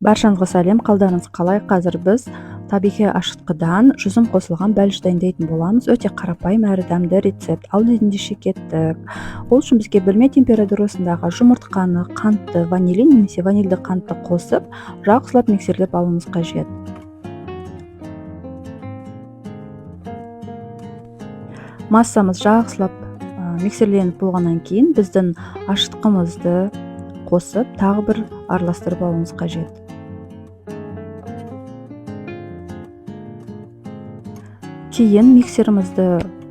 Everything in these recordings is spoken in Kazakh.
Баршаңызға сәлем, қалдарыңыз қалай? Қазір біз табиғи ашытқыдан жүзім қосылған бәліш дайындайтын боламыз. Өте қарапайым әрі дәмді рецепт. Ал ендеше кеттік. Ол үшін бізге бөлме температурасындағы жұмыртқаны, қантты, ванилин немесе ванильді қантты қосып, жақсылап миксерлеп алуымыз қажет. Массамыз жақсылап миксерленіп болғаннан кейін біздің ашытқымызды қосып, тағы бір араластырып алуымыз қажет. Кейін миксерімізді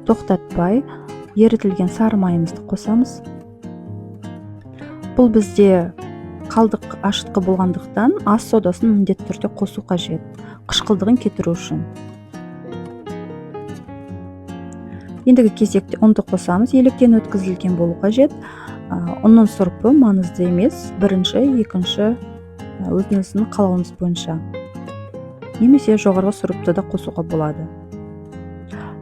тоқтатпай, ерітілген сары майымызды қосамыз. Бұл бізде қалдық ашытқы болғандықтан ас содасын міндетті түрде қосу қажет, қышқылдығын кетіру үшін. Ендігі кезекте ұнды қосамыз. Електен өткізілген болу қажет. Ұнның сұрпы маңызды емес, бірінші, екінші өзіңіздің қалауыңыз бойынша. Немесе жоғарғы сұрыпты да қосуға болады.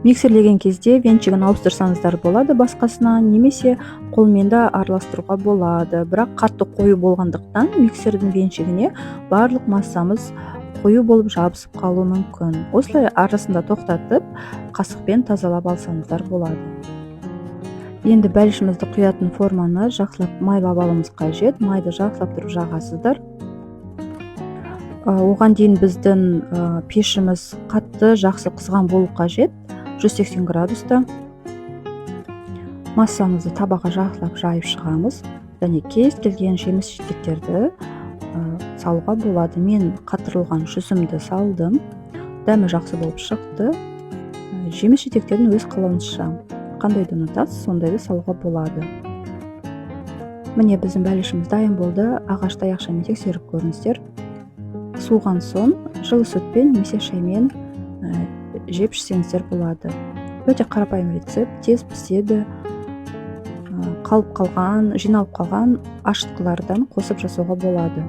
Миксерлеген кезде венчигін ауыстырсаңыздар болады басқасына, немесе қолмен де араластыруға болады. Бірақ қатты қою болғандықтан миксердің венчигіне барлық массамыз қою болып жабысып қалуы мүмкін. Осылай арасында тоқтатып, қасықпен тазалап алсаңыздар болады. Енді бәлішімізді құятын форманы жақсылап майлап алуымыз қажет. Майды жақсылап тұрып жағасыздар. Оған дейін біздің пешіміз қатты жақсы қызған болу қажет. 180 градуста. Массамызды табаға жақсылап жайып шығамыз. Және кез келген жеміс жидектерді салуға болады. Мен қатырылған жүзімді салдым. Дәмі жақсы болып шықты. Жеміс жидектерін өз қалауыңызша қандайды ұнатасыз, сондайды салуға болады. Міне біздің бәлішіміз дайын болды. Ағаш таяқшамен тексеріп көріңіздер. Суыған соң жылы сүтпен немесе шаймен жеп ішсеңіздер болады. Өте қарапайым рецепт, тез піседі. Жиналып қалған ашытқылардан қосып жасауға болады.